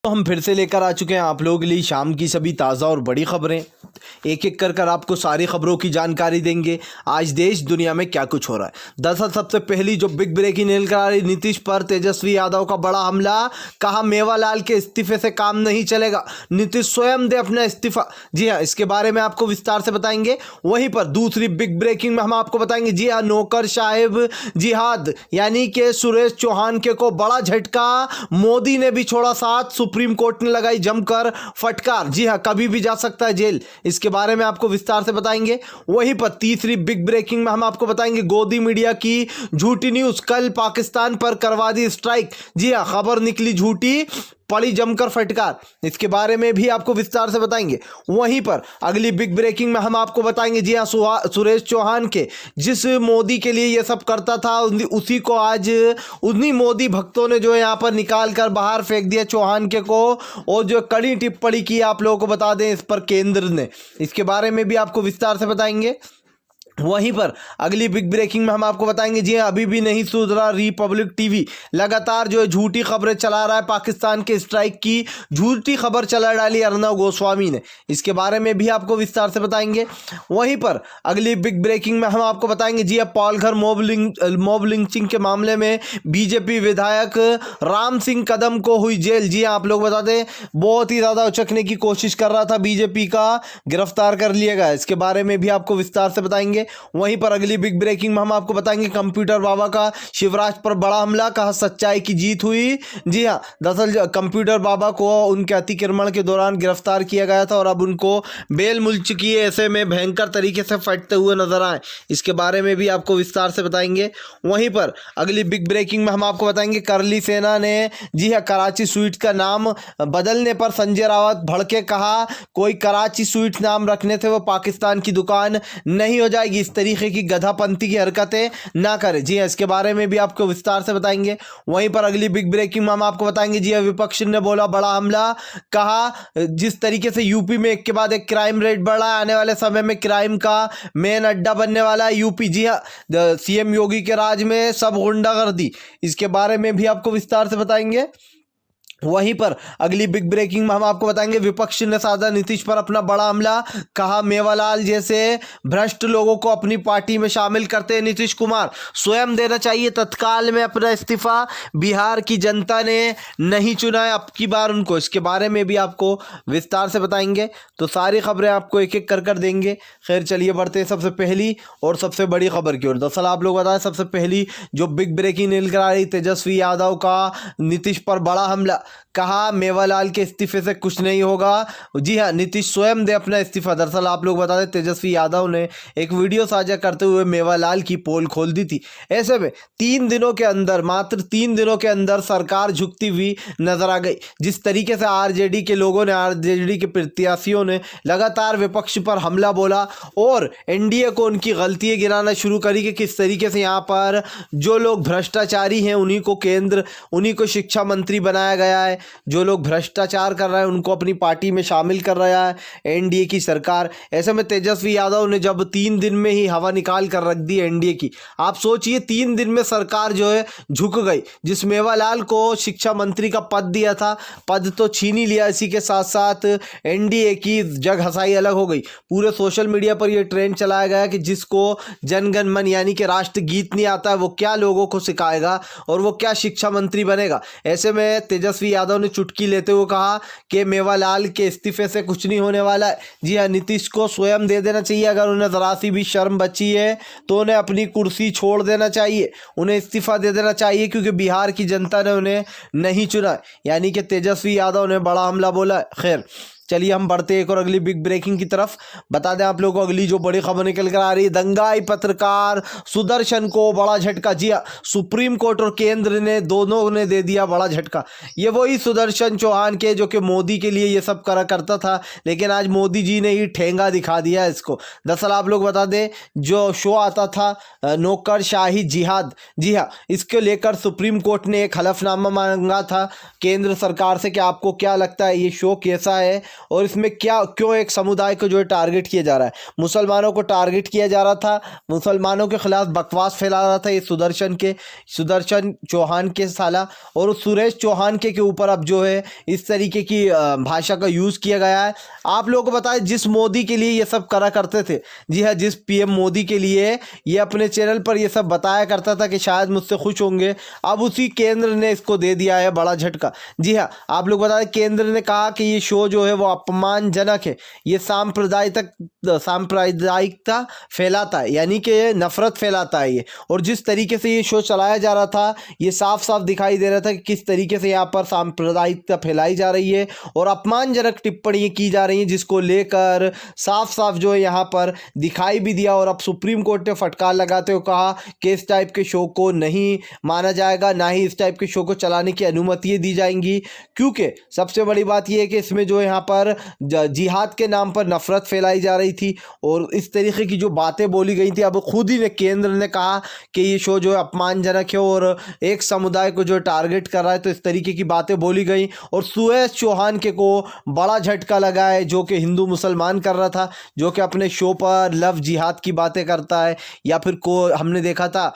तो हम फिर से लेकर आ चुके हैं आप लोगों के लिए शाम की सभी ताज़ा और बड़ी खबरें। एक एक कर आपको सारी खबरों की जानकारी देंगे आज देश दुनिया में क्या कुछ हो रहा है। दरअसल सबसे पहली जो बिग ब्रेकिंग निकल आ रही, नीतीश पर तेजस्वी यादव का बड़ा हमला। कहा मेवालाल के इस्तीफे से काम नहीं चलेगा, नीतीश स्वयं दे अपना इस्तीफा। जी हाँ, इसके बारे में आपको विस्तार से बताएंगे। वहीं पर दूसरी बिग ब्रेकिंग में हम आपको बताएंगे, जी हाँ, नौकर साहिब जिहाद यानी कि सुरेश चौहान के को बड़ा झटका। मोदी ने भी छोड़ा साथ, सुप्रीम कोर्ट ने लगाई जमकर फटकार। जी हां, कभी भी जा सकता है जेल। इसके बारे में आपको विस्तार से बताएंगे। वहीं पर तीसरी बिग ब्रेकिंग में हम आपको बताएंगे, गोदी मीडिया की झूठी न्यूज़, कल पाकिस्तान पर करवा दी स्ट्राइक। जी हां, खबर निकली झूठी, पड़ी जमकर फटकार। इसके बारे में भी आपको विस्तार से बताएंगे। वहीं पर अगली बिग ब्रेकिंग में हम आपको बताएंगे, जी हाँ, सुरेश चौहान के जिस मोदी के लिए ये सब करता था, उसी को आज उन्हीं मोदी भक्तों ने जो है यहाँ पर निकाल कर बाहर फेंक दिया चौहान के को, और जो कड़ी टिप्पणी की आप लोगों को बता दें इस पर केंद्र ने। इसके बारे में भी आपको विस्तार से बताएंगे। वहीं पर अगली बिग ब्रेकिंग में हम आपको बताएंगे, जी हाँ, अभी भी नहीं सुधरा रिपब्लिक टीवी, लगातार जो है झूठी खबरें चला रहा है। पाकिस्तान के स्ट्राइक की झूठी खबर चला डाली अर्नब गोस्वामी ने। इसके बारे में भी आपको विस्तार से बताएंगे। वहीं पर अगली बिग ब्रेकिंग में हम आपको बताएंगे, जी हाँ, पालघर मॉब लिंचिंग के मामले में बीजेपी विधायक राम सिंह कदम को हुई जेल। जी हाँ, आप लोग बता दें, बहुत ही ज़्यादा उचकने की कोशिश कर रहा था बीजेपी का, गिरफ्तार कर लिया गया। इसके बारे में भी आपको विस्तार से बताएंगे। वहीं पर अगली बिग ब्रेकिंग में हम आपको बताएंगे, कंप्यूटर बाबा का शिवराज पर बड़ा हमला, कहा सच्चाई की जीत हुई। जी हां, दरअसल कंप्यूटर बाबा को उनके अतिक्रमण के दौरान गिरफ्तार किया गया था और अब उनको बेल मिल चुकी है। ऐसे में भयंकर तरीके से फटते हुए नजर आए। इसके बारे में भी आपको विस्तार से बताएंगे। वहीं पर अगली बिग ब्रेकिंग में हम आपको बताएंगे, करली सेना ने, जी हां, कराची स्वीट का नाम बदलने पर संजय रावत भड़के, कहा कोई कराची स्वीट नाम रखने से वो पाकिस्तान की दुकान नहीं हो जाएगी, इस तरीके की गधापंथी की हरकतें ना करें। जी हां, इसके बारे में भी आपको विस्तार से बताएंगे। वहीं पर अगली बिग ब्रेकिंग में हम आपको बताएंगे, जी हां, विपक्ष ने बोला बड़ा हमला, कहा जिस तरीके से यूपी में एक के बाद एक क्राइम रेट बढ़ रहा है, आने वाले समय में क्राइम का मेन अड्डा बनने वाला है यूपी। जी हां, सीएम योगी के राज में सब गुंडागर्दी। इसके बारे में भी आपको विस्तार से बताएंगे। वहीं पर अगली बिग ब्रेकिंग में हम आपको बताएंगे, विपक्ष ने साधा नीतीश पर अपना बड़ा हमला, कहा मेवालाल जैसे भ्रष्ट लोगों को अपनी पार्टी में शामिल करते हैं नीतीश कुमार, स्वयं देना चाहिए तत्काल में अपना इस्तीफा, बिहार की जनता ने नहीं चुना है अब की बार उनको। इसके बारे में भी आपको विस्तार से बताएंगे। तो सारी खबरें आपको एक एक कर देंगे। खैर चलिए बढ़ते हैं सबसे पहली और सबसे बड़ी खबर की ओर। दरअसल आप लोग बताएं, सबसे पहली जो बिग ब्रेकिंग निकल आ रही, तेजस्वी यादव का नीतीश पर बड़ा हमला, कहा मेवालाल के इस्तीफे से कुछ नहीं होगा। जी हां, नीतीश स्वयं दे अपना इस्तीफा। दरअसल आप लोग बता दें, तेजस्वी यादव ने एक वीडियो साझा करते हुए मेवालाल की पोल खोल दी थी। ऐसे में 3 दिनों के अंदर, मात्र 3 दिनों के अंदर सरकार झुकती हुई नजर आ गई। जिस तरीके से आरजेडी के लोगों ने, आरजेडी के प्रत्याशियों ने लगातार विपक्ष पर हमला बोला और एनडीए को उनकी गलतियां गिनाना शुरू करी कि किस तरीके से यहाँ पर जो लोग भ्रष्टाचारी हैं उन्हीं को केंद्र, उन्हीं को शिक्षा मंत्री बनाया गया है, जो लोग भ्रष्टाचार कर रहे हैं उनको अपनी पार्टी में शामिल कर रहा है एनडीए की सरकार। ऐसे में तेजस्वी यादव ने जब 3 दिन में ही हवा निकाल कर रख दी एनडीए की, आप सोचिए 3 दिन में सरकार जो है झुक गई। जिस मेवालाल को शिक्षा मंत्री का पद दिया था, पद तो छीन ही लिया, इसी के साथ साथ एनडीए की जग हंसाई अलग हो गई। पूरे सोशल मीडिया पर यह ट्रेंड चलाया गया कि जिसको जनगण मन यानी कि राष्ट्रगीत नहीं आता है, वो क्या लोगों को सिखाएगा और वो क्या शिक्षा मंत्री बनेगा। ऐसे में तेजस्वी यादव ने चुटकी लेते हुए कहा कि मेवालाल के इस्तीफे से कुछ नहीं होने वाला है। जी हाँ, नीतीश को स्वयं दे देना चाहिए। अगर उन्हें जरा सी भी शर्म बची है तो उन्हें अपनी कुर्सी छोड़ देना चाहिए, उन्हें इस्तीफा दे देना चाहिए, क्योंकि बिहार की जनता ने उन्हें नहीं चुना। यानी कि तेजस्वी यादव ने बड़ा हमला बोला। खैर चलिए हम बढ़ते एक और अगली बिग ब्रेकिंग की तरफ। बता दें आप लोगों को अगली जो बड़ी खबर निकल कर आ रही है, दंगाई पत्रकार सुदर्शन को बड़ा झटका। जी हाँ, सुप्रीम कोर्ट और केंद्र ने दोनों ने दे दिया बड़ा झटका। ये वही सुदर्शन चौहान के जो कि मोदी के लिए ये सब करा करता था, लेकिन आज मोदी जी ने ही ठेंगा दिखा दिया इसको। दरअसल आप लोग बता दें, जो शो आता था नौकरशाही जिहाद, जी हाँ, इसको लेकर सुप्रीम कोर्ट ने एक हलफनामा मांगा था केंद्र सरकार से कि आपको क्या लगता है ये शो कैसा है और इसमें क्या क्यों एक समुदाय को जो है टारगेट किया जा रहा है। मुसलमानों को टारगेट किया जा रहा था, मुसलमानों के खिलाफ बकवास फैला रहा था ये सुदर्शन चौहान के साला, और उस सुरेश चौहान के ऊपर अब जो है इस तरीके की भाषा का यूज़ किया गया है। आप लोगों को बताएं, जिस मोदी के लिए ये सब करा करते थे, जी हाँ, जिस पीएम मोदी के लिए ये अपने चैनल पर ये सब बताया करता था कि शायद मुझसे खुश होंगे, अब उसी केंद्र ने इसको दे दिया है बड़ा झटका। जी हाँ, आप लोग बताएं, केंद्र ने कहा कि ये शो जो है वो अपमानजनक है, ये सांप्रदायिकता फैलाता है, यानी कि नफरत फैलाता है ये। और जिस तरीके से ये शो चलाया जा रहा था, ये साफ साफ दिखाई दे रहा था कि किस तरीके से यहाँ पर सांप्रदायिकता फैलाई जा रही है और अपमानजनक टिप्पणियाँ की जा रही हैं, जिसको लेकर साफ साफ जो है यहाँ पर दिखाई भी दिया। और अब सुप्रीम कोर्ट ने फटकार लगाते हुए कहा कि इस टाइप के शो को नहीं माना जाएगा, ना ही इस टाइप के शो को चलाने की अनुमति दी जाएंगी, क्योंकि सबसे बड़ी बात यह है कि इसमें जो यहाँ पर जिहाद के नाम पर नफरत फैलाई जा रही थी और इस तरीके की जो बातें बोली गई थी। अब खुद ही केंद्र ने कहा कि ये शो जो है अपमानजनक है और एक समुदाय को जो टारगेट कर रहा है, तो इस तरीके की बातें बोली गई और सुरेश चौहान के को बड़ा झटका लगा है, जो कि हिंदू मुसलमान कर रहा था, जो कि अपने शो पर लव जिहाद की बातें करता है। या फिर को हमने देखा था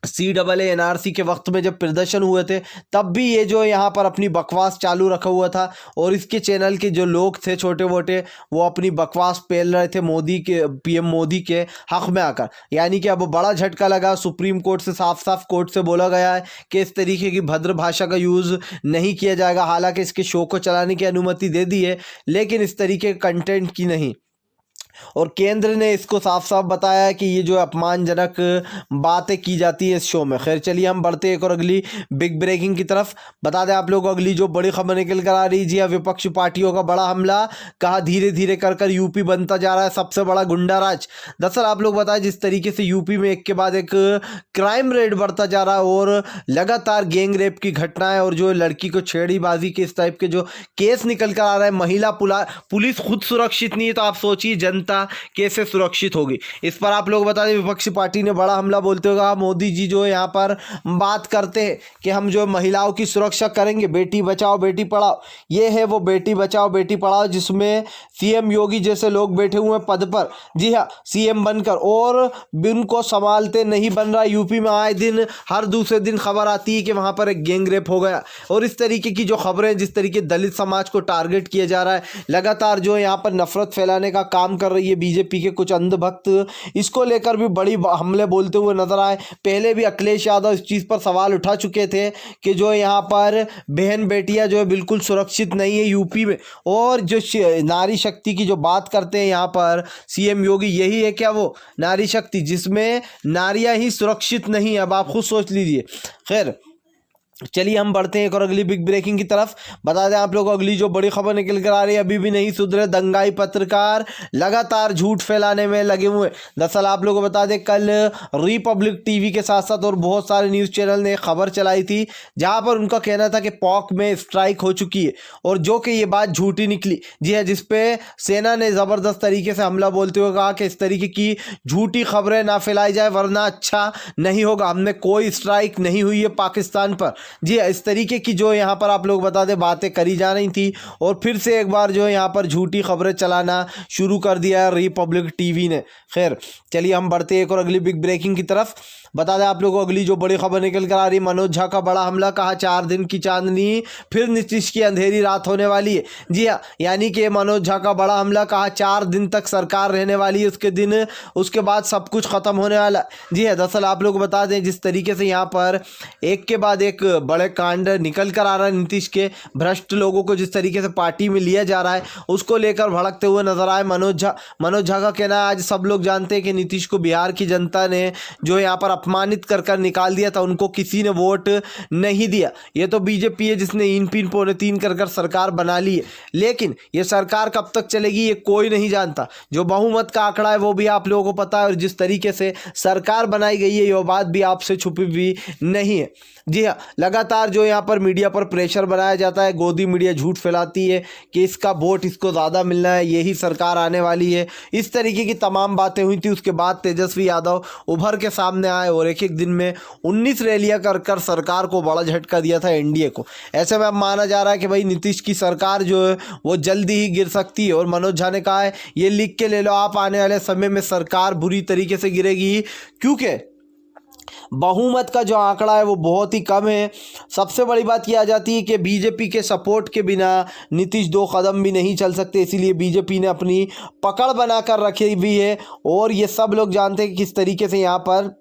CAA NRC के वक्त में जब प्रदर्शन हुए थे, तब भी ये जो यहाँ पर अपनी बकवास चालू रखा हुआ था और इसके चैनल के जो लोग थे छोटे मोटे, वो अपनी बकवास पेल रहे थे मोदी के, पीएम मोदी के हक में आकर। यानी कि अब बड़ा झटका लगा, सुप्रीम कोर्ट से साफ साफ कोर्ट से बोला गया है कि इस तरीके की भद्र भाषा का यूज़ नहीं किया जाएगा। हालांकि इसके शो को चलाने की अनुमति दे दी है, लेकिन इस तरीके के कंटेंट की नहीं। और केंद्र ने इसको साफ साफ बताया है कि ये जो अपमानजनक बातें की जाती है इस शो में। खैर चलिए हम बढ़ते एक और अगली बिग ब्रेकिंग की तरफ। बता दें आप लोगों को अगली जो बड़ी खबर निकल कर आ रही है, विपक्षी पार्टियों का बड़ा हमला, कहा धीरे धीरे कर यूपी बनता जा रहा है सबसे बड़ा गुंडा राज। दरअसल आप लोग बताएं, जिस तरीके से यूपी में एक के बाद एक क्राइम रेट बढ़ता जा रहा है और लगातार गैंग रेप की घटनाएं और जो लड़की को छेड़ीबाजी के इस टाइप के जो केस निकल कर आ रहा है, महिला पुलिस खुद सुरक्षित नहीं है, तो आप सोचिए जनता कैसे सुरक्षित होगी। इस पर आप लोग बता दें, विपक्षी पार्टी ने बड़ा हमला बोलते हुए कहा मोदी जी जो यहाँ पर बात करते हैं कि हम जो महिलाओं की सुरक्षा करेंगे, बेटी बचाओ बेटी पढ़ाओ, ये है वो बेटी बचाओ बेटी पढ़ाओ जिसमें सीएम योगी जैसे लोग बैठे हुए हैं पद पर, जी हाँ, सीएम बनकर, और उनको संभालते नहीं बन रहा। यूपी में आए दिन हर दूसरे दिन खबर आती है कि वहाँ पर एक गैंग रेप हो गया, और इस तरीके की जो खबरें, जिस तरीके दलित समाज को टारगेट किया जा रहा है, लगातार जो यहाँ पर नफरत फैलाने का काम कर रही है बीजेपी के कुछ अंधभक्त, इसको लेकर भी बड़ी हमले बोलते हुए नजर आए। पहले भी अखिलेश यादव इस चीज़ पर सवाल उठा चुके थे कि जो यहाँ पर बहन बेटियां जो है बिल्कुल सुरक्षित नहीं है यूपी में, और जो नारी शक्ति की जो बात करते हैं यहाँ पर सीएम योगी, यही है क्या वो नारी शक्ति जिसमें नारियां ही सुरक्षित नहीं है? अब आप खुद सोच लीजिए। खैर चलिए हम बढ़ते हैं एक और अगली बिग ब्रेकिंग की तरफ। बता दें आप लोगों को अगली जो बड़ी खबर निकल कर आ रही है, अभी भी नहीं सुधरे दंगाई पत्रकार, लगातार झूठ फैलाने में लगे हुए। दरअसल आप लोगों को बता दें, कल रिपब्लिक टीवी के साथ साथ और बहुत सारे न्यूज़ चैनल ने खबर चलाई थी जहां पर उनका कहना था कि पॉक में स्ट्राइक हो चुकी है, और जो कि ये बात झूठी निकली। जी है, जिसपे सेना ने ज़बरदस्त तरीके से हमला बोलते हुए कहा कि इस तरीके की झूठी खबरें ना फैलाई जाए वरना अच्छा नहीं होगा, हमने कोई स्ट्राइक नहीं हुई है पाकिस्तान पर। जी इस तरीके की जो यहाँ पर आप लोग बता दें बातें करी जा रही थी, और फिर से एक बार जो है यहाँ पर झूठी खबरें चलाना शुरू कर दिया है रिपब्लिक टीवी ने। खैर चलिए हम बढ़ते एक और अगली बिग ब्रेकिंग की तरफ। बता दें आप लोगों को अगली जो बड़ी खबर निकल कर आ रही है, मनोज झा का बड़ा हमला, कहा 4 दिन की चांदनी, फिर नीतीश की अंधेरी रात होने वाली है। जी हाँ, यानी कि मनोज झा का बड़ा हमला, कहा 4 दिन तक सरकार रहने वाली है, उसके बाद सब कुछ खत्म होने वाला। जी हाँ, दरअसल आप लोग बता दें, जिस तरीके से यहाँ पर एक के बाद एक बड़े कांड निकल कर आ रहा है, नीतीश के भ्रष्ट लोगों को जिस तरीके से पार्टी में लिया जा रहा है, उसको लेकर भड़कते हुए नजर आए मनोज झा का कहना है, आज सब लोग जानते हैं कि नीतीश को बिहार की जनता ने जो यहाँ पर अपमानित कर निकाल दिया था, उनको किसी ने वोट नहीं दिया। ये तो बीजेपी है जिसने इन पीन पौने तीन कर सरकार बना ली है, लेकिन ये सरकार कब तक चलेगी ये कोई नहीं जानता। जो बहुमत का आंकड़ा है वो भी आप लोगों को पता है, और जिस तरीके से सरकार बनाई गई है ये बात भी आपसे छुपी हुई नहीं है। जी हाँ, लगातार जो यहाँ पर मीडिया पर प्रेशर बनाया जाता है, गोदी मीडिया झूठ फैलाती है कि इसका वोट इसको ज़्यादा मिलना है, यही सरकार आने वाली है, इस तरीके की तमाम बातें हुई थी। उसके बाद तेजस्वी यादव उभर के सामने आए और एक एक दिन में 19 रैलियां कर सरकार को बड़ा झटका दिया था, एनडीए को। ऐसे में अब माना जा रहा है कि भाई नीतीश की सरकार जो है वो जल्दी ही गिर सकती है। और मनोज झा ने कहा है, ये लिख के ले लो आप, आने वाले समय में सरकार बुरी तरीके से गिरेगी, क्योंकि बहुमत का जो आंकड़ा है वो बहुत ही कम है। सबसे बड़ी बात यह आ जाती है कि बीजेपी के सपोर्ट के बिना नीतीश 2 कदम भी नहीं चल सकते, इसीलिए बीजेपी ने अपनी पकड़ बनाकर रखी हुई है। और ये सब लोग जानते हैं कि किस तरीके से यहाँ पर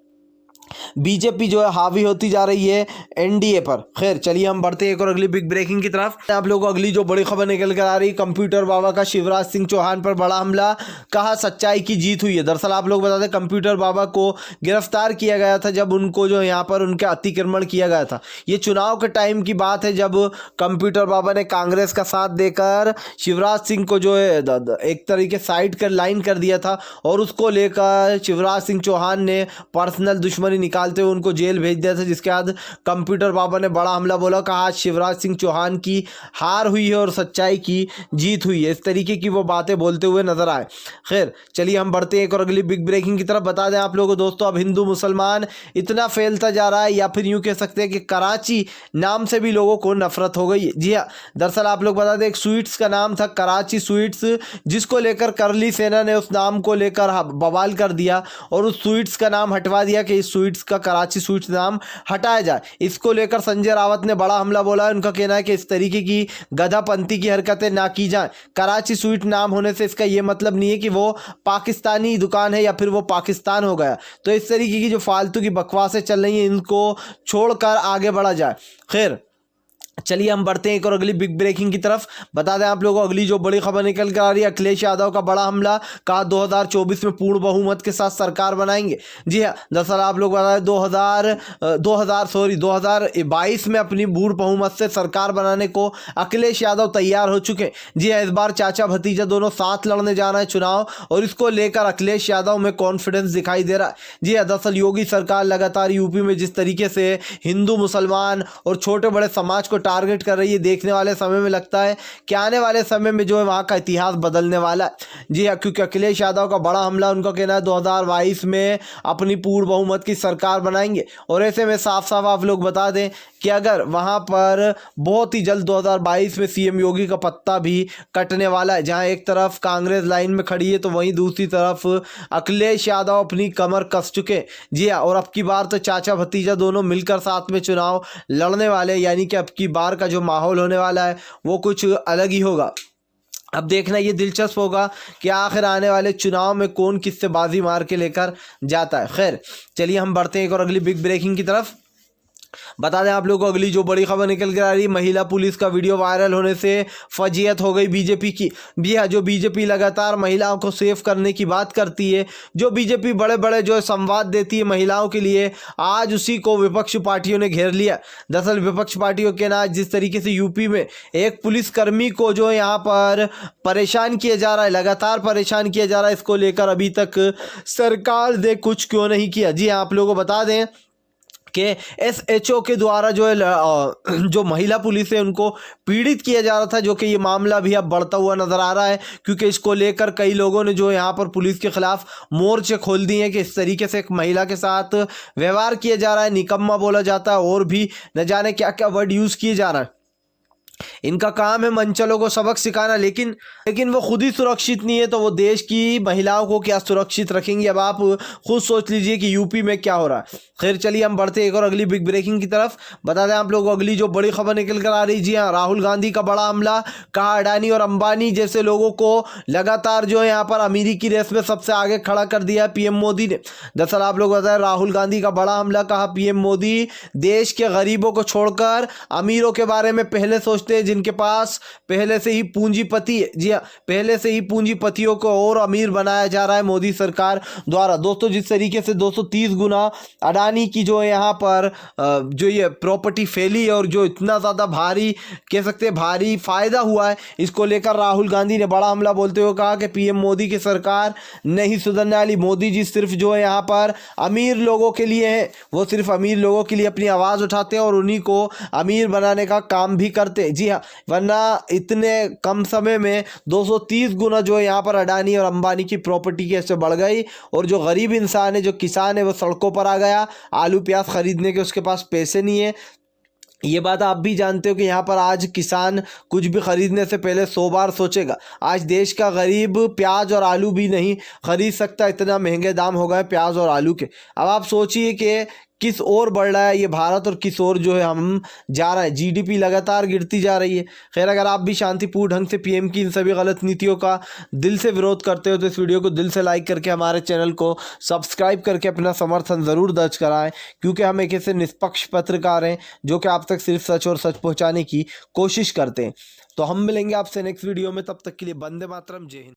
बीजेपी जो है हावी होती जा रही है एनडीए पर। खैर चलिए हम बढ़ते हैं एक और अगली बिग ब्रेकिंग की तरफ। आप लोगों को अगली जो बड़ी खबर निकल कर आ रही, कंप्यूटर बाबा का शिवराज सिंह चौहान पर बड़ा हमला, कहा सच्चाई की जीत हुई है। दरअसल आप लोग बता दें, कंप्यूटर बाबा को गिरफ्तार किया गया था जब उनको जो यहाँ पर उनके अतिक्रमण किया गया था। ये चुनाव के टाइम की बात है, जब कंप्यूटर बाबा ने कांग्रेस का साथ देकर शिवराज सिंह को जो है एक तरीके साइड कर लाइन कर दिया था, और उसको लेकर शिवराज सिंह चौहान ने पर्सनल दुश्मनी निकालते हुए उनको जेल भेज दिया था। जिसके बाद कंप्यूटर बाबा ने बड़ा हमला बोला, कहा आज शिवराज सिंह चौहान की हार हुई है और सच्चाई की जीत हुई है। इस तरीके की वो बातें बोलते हुए नजर आए। खैर चलिए हम बढ़ते हैं एक और अगली बिग ब्रेकिंग की तरफ। बता दें आप लोगों को दोस्तों, अब हिंदू मुसलमान इतना फैलता जा रहा है, या फिर यूं कह सकते हैं कि कराची नाम से भी लोगों को नफरत हो गई। जी हाँ, दरअसल आप लोग बता दें, एक स्वीट्स का नाम था कराची स्वीट्स, जिसको लेकर करली सेना ने उस नाम को लेकर बवाल कर दिया और उस स्वीट्स का नाम हटवा दिया कि इस स्वीट्स का कराची स्वीट्स नाम हटाया जाए। इसको लेकर संजय रावत ने बड़ा हमला बोला। उनका कहना है कि इस तरीके की गधापंथी की हरकतें ना की जाएं। कराची स्वीट नाम होने से इसका यह मतलब नहीं है कि वो पाकिस्तानी दुकान है या फिर वो पाकिस्तान हो गया। तो इस तरीके की जो फालतू की बकवासें चल रही हैं, इनको छोड़कर आगे बढ़ा जाए। खैर चलिए हम बढ़ते हैं एक और अगली बिग ब्रेकिंग की तरफ। बता दें आप लोगों को अगली जो बड़ी खबर निकल कर आ रही है, अखिलेश यादव का बड़ा हमला, कहा 2024 में पूर्ण बहुमत के साथ सरकार बनाएंगे। जी हाँ, दरअसल आप लोग बता दें 2022 में अपनी पूर्ण बहुमत से सरकार बनाने को अखिलेश यादव तैयार हो चुके हैं। जी हाँ, इस बार चाचा भतीजा दोनों साथ लड़ने जा रहे हैं चुनाव, और इसको लेकर अखिलेश यादव में कॉन्फिडेंस दिखाई दे रहा है। जी हाँ, दरअसल योगी सरकार लगातार यूपी में जिस तरीके से हिंदू मुसलमान और छोटे बड़े समाज को टारगेट कर रही है, देखने वाले समय में लगता है कि आने वाले समय में जो है वहाँ का इतिहास बदलने वाला है। जी हाँ, क्योंकि अखिलेश यादव का बड़ा हमला, उनका कहना है 2022 में अपनी पूर्ण बहुमत की सरकार बनाएंगे। और ऐसे में साफ साफ आप लोग बता दें कि अगर वहाँ पर बहुत ही जल्द 2022 में सीएम योगी का पत्ता भी कटने वाला है। जहाँ एक तरफ कांग्रेस लाइन में खड़ी है तो वहीं दूसरी तरफ अखिलेश यादव अपनी कमर कस चुके। जी हाँ, और अब की बार तो चाचा भतीजा दोनों मिलकर साथ में चुनाव लड़ने वाले, यानी कि अब की बार का जो माहौल होने वाला है वो कुछ अलग ही होगा। अब देखना ये दिलचस्प होगा कि आखिर आने वाले चुनाव में कौन किससे बाजी मार के लेकर जाता है। खैर चलिए हम बढ़ते हैं एक और अगली बिग ब्रेकिंग की तरफ। बता दें आप लोगों को अगली जो बड़ी खबर निकल कर आ रही है, महिला पुलिस का वीडियो वायरल होने से फजीयत हो गई बीजेपी की। जी हाँ, जो बीजेपी लगातार महिलाओं को सेव करने की बात करती है, जो बीजेपी बड़े बड़े जो संवाद देती है महिलाओं के लिए, आज उसी को विपक्ष पार्टियों ने घेर लिया। दरअसल विपक्ष पार्टियों के ना जिस तरीके से यूपी में एक पुलिसकर्मी को जो यहाँ पर परेशान किया जा रहा है, लगातार परेशान किया जा रहा है, इसको लेकर अभी तक सरकार ने कुछ क्यों नहीं किया। जी हाँ, आप लोगों को बता दें कि एसएचओ के द्वारा जो है जो महिला पुलिस है उनको पीड़ित किया जा रहा था, जो कि ये मामला भी अब बढ़ता हुआ नज़र आ रहा है, क्योंकि इसको लेकर कई लोगों ने जो यहाँ पर पुलिस के खिलाफ मोर्चे खोल दिए हैं कि इस तरीके से एक महिला के साथ व्यवहार किया जा रहा है, निकम्मा बोला जाता है, और भी न जाने क्या क्या वर्ड यूज़ किए जा रहा है। इनका काम है मंचलों को सबक सिखाना, लेकिन वो खुद ही सुरक्षित नहीं है तो वो देश की महिलाओं को क्या सुरक्षित रखेंगी। अब आप खुद सोच लीजिए कि यूपी में क्या हो रहा है। खैर चलिए हम बढ़ते एक और अगली बिग ब्रेकिंग की तरफ। बता दें आप लोगों को अगली जो बड़ी खबर निकल कर आ रही, जी हाँ, राहुल गांधी का बड़ा हमला, कहा अडानी और अंबानी जैसे लोगों को लगातार जो है यहाँ पर अमीरी की रेस में सबसे आगे खड़ा कर दिया पीएम मोदी ने। दरअसल आप लोग बताएं, राहुल गांधी का बड़ा हमला, कहा पीएम मोदी देश के गरीबों को छोड़कर अमीरों के बारे में पहले सोच सोचते हैं जिनके पास पहले से ही पूंजीपति है। जी हाँ, पहले से ही पूंजीपतियों को और अमीर बनाया जा रहा है मोदी सरकार द्वारा। दोस्तों, जिस तरीके से 230 गुना अडानी की जो है यहाँ पर जो ये प्रॉपर्टी फैली और जो इतना ज़्यादा भारी कह सकते हैं भारी फायदा हुआ है, इसको लेकर राहुल गांधी ने बड़ा हमला बोलते हुए कहा कि पीएम मोदी की सरकार नहीं सुधरने वाली। मोदी जी सिर्फ जो है यहाँ पर अमीर लोगों के लिए है, वो सिर्फ अमीर लोगों के लिए अपनी आवाज़ उठाते हैं और उन्हीं को अमीर बनाने का काम भी करते हैं। जी हाँ, वरना इतने कम समय में 230 गुना जो है यहाँ पर अडानी और अंबानी की प्रॉपर्टी कैसे बढ़ गई और जो गरीब इंसान है, जो किसान है, वो सड़कों पर आ गया आलू प्याज खरीदने के, उसके पास पैसे नहीं है। ये बात आप भी जानते हो कि यहाँ पर आज किसान कुछ भी खरीदने से पहले 100 बार सोचेगा। आज देश का गरीब प्याज और आलू भी नहीं खरीद सकता, इतना महंगे दाम हो गए प्याज और आलू के। अब आप सोचिए कि किस ओर बढ़ रहा है ये भारत और किस ओर जो है हम जा रहे हैं। जीडीपी लगातार गिरती जा रही है। खैर, अगर आप भी शांतिपूर्ण ढंग से पीएम की इन सभी गलत नीतियों का दिल से विरोध करते हो तो इस वीडियो को दिल से लाइक करके हमारे चैनल को सब्सक्राइब करके अपना समर्थन ज़रूर दर्ज कराएं, क्योंकि हम एक ऐसे निष्पक्ष पत्रकार हैं जो कि आप तक सिर्फ सच और सच पहुँचाने की कोशिश करते हैं। तो हम मिलेंगे आपसे नेक्स्ट वीडियो में, तब तक के लिए वंदे मातरम, जय हिंद।